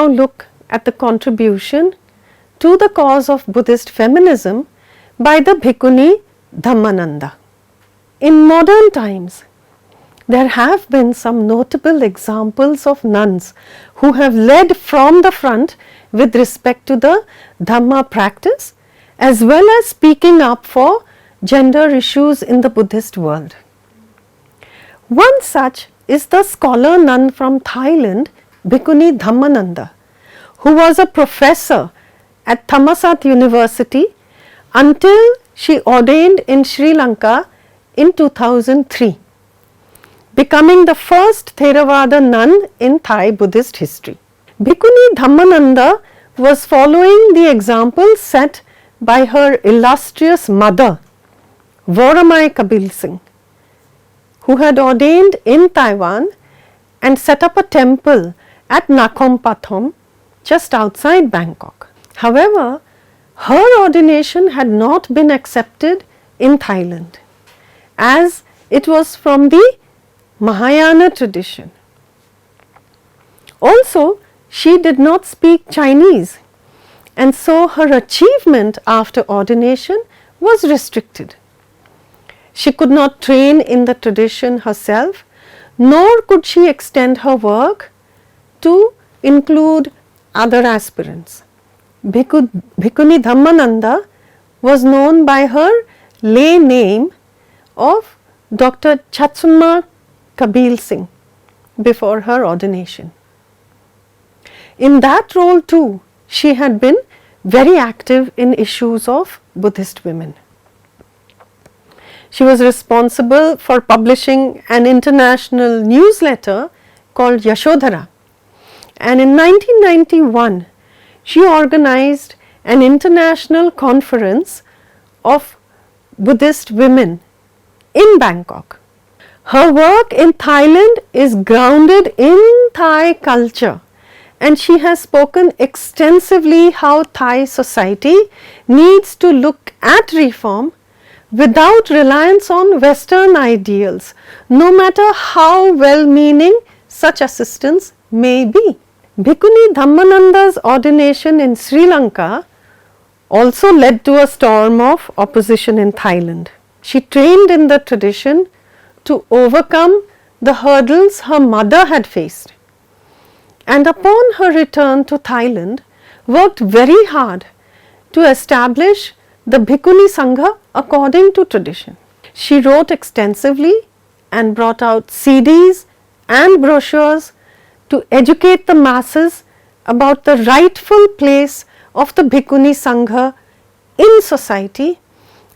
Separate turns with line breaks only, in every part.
now look at the contribution to the cause of Buddhist feminism by the Bhikkhuni Dhammananda. In modern times, there have been some notable examples of nuns who have led from the front with respect to the Dhamma practice as well as speaking up for gender issues in the Buddhist world. One such is the scholar nun from Thailand, Bhikkhuni Dhammananda, who was a professor at Thammasat University until she ordained in Sri Lanka in 2003, becoming the first Theravada nun in Thai Buddhist history. Bhikkhuni Dhammananda was following the example set by her illustrious mother, Voramai Kabil Singh, who had ordained in Taiwan and set up a temple at Nakhon Pathom just outside Bangkok. However, her ordination had not been accepted in Thailand, as it was from the Mahayana tradition. Also, she did not speak Chinese, and so her achievement after ordination was restricted. She could not train in the tradition herself, nor could she extend her work to include other aspirants. Bhikkhuni Dhammananda was known by her lay name of Dr. Chatsuma Kabil Singh before her ordination. In that role too, she had been very active in issues of Buddhist women. She was responsible for publishing an international newsletter called Yashodhara, and in 1991 she organized an international conference of Buddhist women in Bangkok. Her work in Thailand is grounded in Thai culture, and she has spoken extensively how Thai society needs to look at reform without reliance on Western ideals, no matter how well-meaning such assistance may be. Bhikkhuni Dhammananda's ordination in Sri Lanka also led to a storm of opposition in Thailand. She trained in the tradition to overcome the hurdles her mother had faced, and upon her return to Thailand worked very hard to establish the Bhikkhuni Sangha according to tradition. She wrote extensively and brought out CDs and brochures to educate the masses about the rightful place of the Bhikkhuni Sangha in society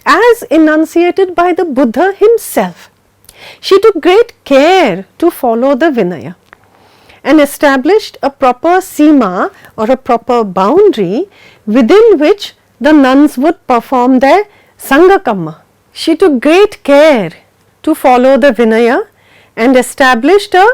as enunciated by the Buddha himself. She took great care to follow the Vinaya and established a proper sima or a proper boundary within which the nuns would perform their Sangha Kamma. She took great care to follow the Vinaya and established a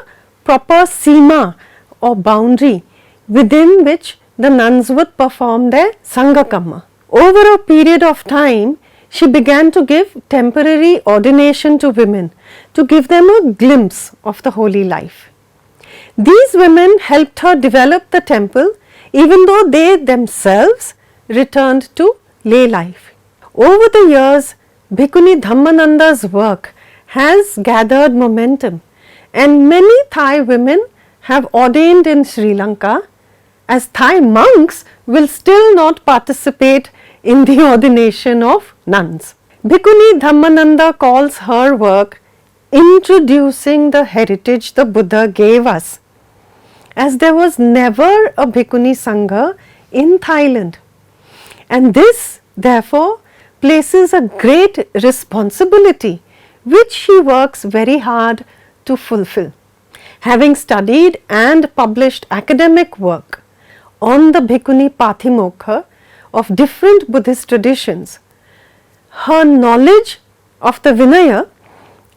proper sima or boundary within which the nuns would perform their Sangha Kamma. Over a period of time, she began to give temporary ordination to women to give them a glimpse of the holy life. These women helped her develop the temple even though they themselves returned to lay life. Over the years, Bhikkhuni Dhammananda's work has gathered momentum, and many Thai women have ordained in Sri Lanka, as Thai monks will still not participate in the ordination of nuns. Bhikkhuni Dhammananda calls her work introducing the heritage the Buddha gave us, as there was never a Bhikkhuni Sangha in Thailand, and this therefore places a great responsibility which she works very hard to fulfill. Having studied and published academic work on the Bhikkhuni Pathimokha of different Buddhist traditions, her knowledge of the Vinaya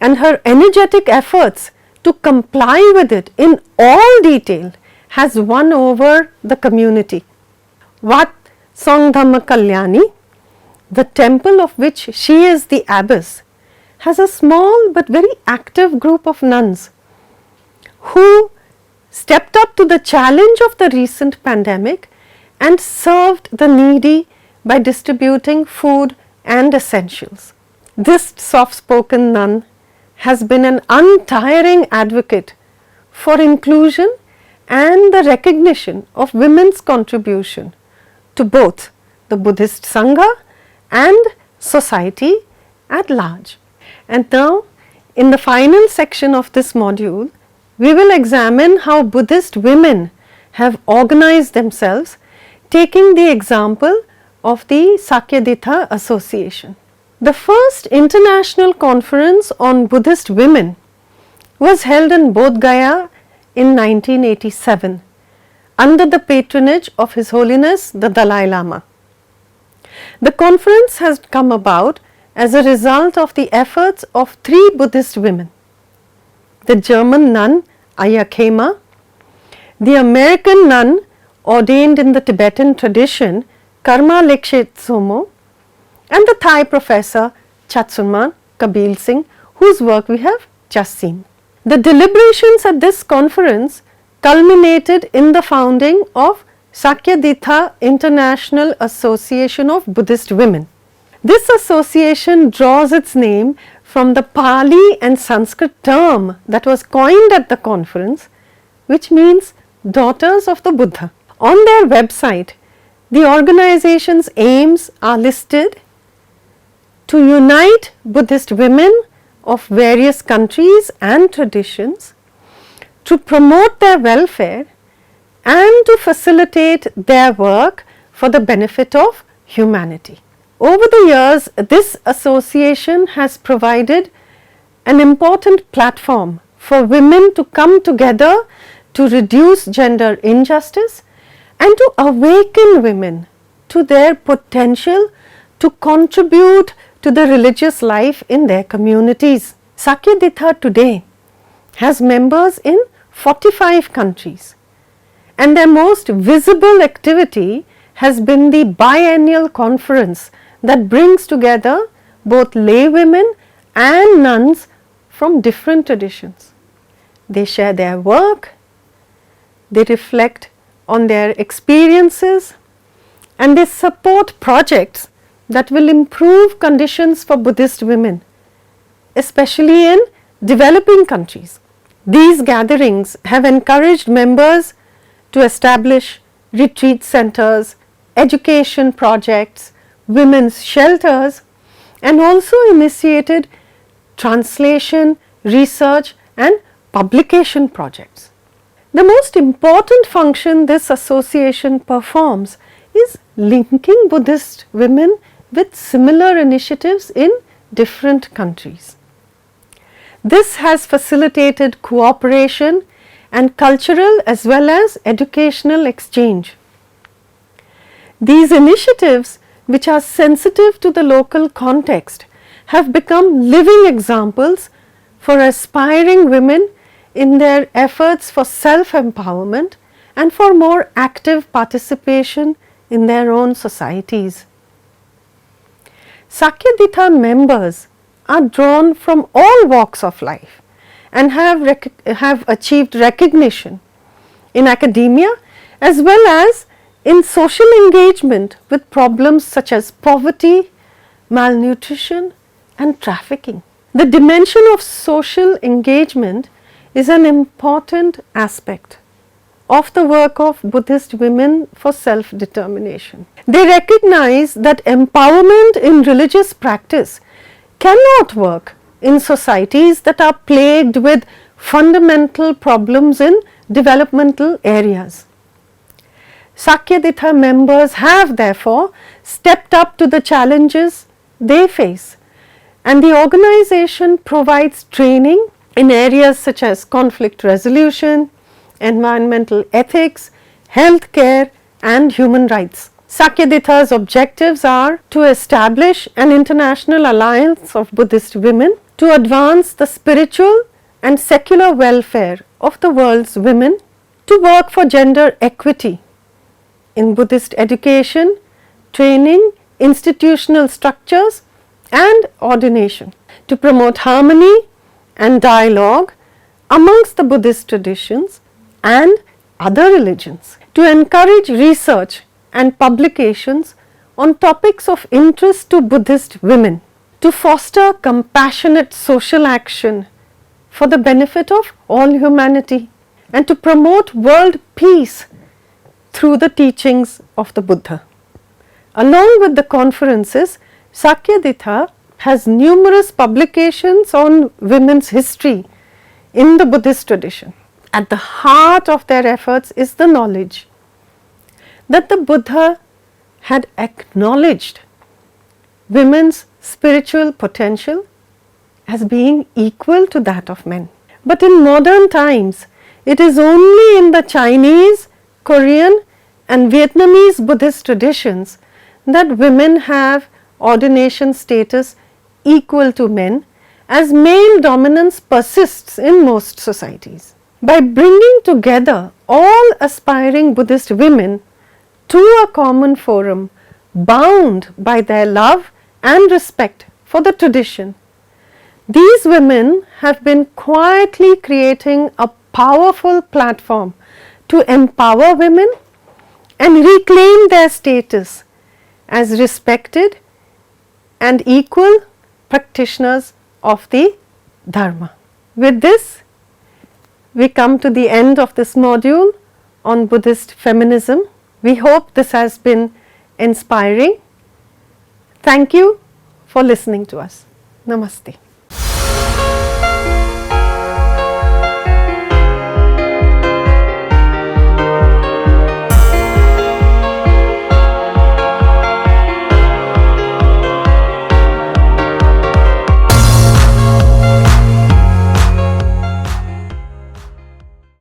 and her energetic efforts to comply with it in all detail has won over the community. Wat Songdhamma Kalyani, the temple of which she is the abbess, has a small but very active group of nuns who stepped up to the challenge of the recent pandemic and served the needy by distributing food and essentials. This soft-spoken nun has been an untiring advocate for inclusion and the recognition of women's contribution to both the Buddhist Sangha and society at large. And now, in the final section of this module, we will examine how Buddhist women have organized themselves, taking the example of the Sakyadhita Association. The first international conference on Buddhist women was held in Bodh Gaya in 1987 under the patronage of His Holiness the Dalai Lama. The conference has come about as a result of the efforts of three Buddhist women: the German nun Ayya Khema, the American nun ordained in the Tibetan tradition Karma Lekshe Tsomo, and the Thai professor Chatsunma Kabil Singh, whose work we have just seen. The deliberations at this conference culminated in the founding of Sakyadhita International Association of Buddhist Women. This association draws its name from the Pali and Sanskrit term that was coined at the conference, which means daughters of the Buddha. On their website, the organization's aims are listed: to unite Buddhist women of various countries and traditions, to promote their welfare, and to facilitate their work for the benefit of humanity. Over the years, this association has provided an important platform for women to come together to reduce gender injustice and to awaken women to their potential to contribute to the religious life in their communities. Sakyadhita today has members in 45 countries, and their most visible activity has been the biennial conference that brings together both lay women and nuns from different traditions. They share their work, they reflect on their experiences, and they support projects that will improve conditions for Buddhist women, especially in developing countries. These gatherings have encouraged members to establish retreat centers, education projects, women's shelters, and also initiated translation, research and publication projects. The most important function this association performs is linking Buddhist women with similar initiatives in different countries. This has facilitated cooperation and cultural as well as educational exchange. These initiatives, which are sensitive to the local context, have become living examples for aspiring women in their efforts for self-empowerment and for more active participation in their own societies. Sakyadhita members are drawn from all walks of life and have achieved recognition in academia as well as in social engagement with problems such as poverty, malnutrition and trafficking. The dimension of social engagement is an important aspect of the work of Buddhist women for self-determination. They recognize that empowerment in religious practice cannot work in societies that are plagued with fundamental problems in developmental areas. Sakyadhita members have therefore stepped up to the challenges they face, and the organization provides training in areas such as conflict resolution, environmental ethics, health care and human rights. Sakyadhita's objectives are to establish an international alliance of Buddhist women to advance the spiritual and secular welfare of the world's women, to work for gender equity in Buddhist education, training, institutional structures and ordination, to promote harmony and dialogue amongst the Buddhist traditions and other religions, to encourage research and publications on topics of interest to Buddhist women, to foster compassionate social action for the benefit of all humanity, and to promote world peace through the teachings of the Buddha. Along with the conferences, Sakyaditha has numerous publications on women's history in the Buddhist tradition. At the heart of their efforts is the knowledge that the Buddha had acknowledged women's spiritual potential as being equal to that of men. But in modern times, it is only in the Chinese, Korean and Vietnamese Buddhist traditions that women have ordination status equal to men, as male dominance persists in most societies. By bringing together all aspiring Buddhist women to a common forum, bound by their love and respect for the tradition, these women have been quietly creating a powerful platform to empower women and reclaim their status as respected and equal practitioners of the Dharma. With this, we come to the end of this module on Buddhist feminism. We hope this has been inspiring. Thank you for listening to us. Namaste.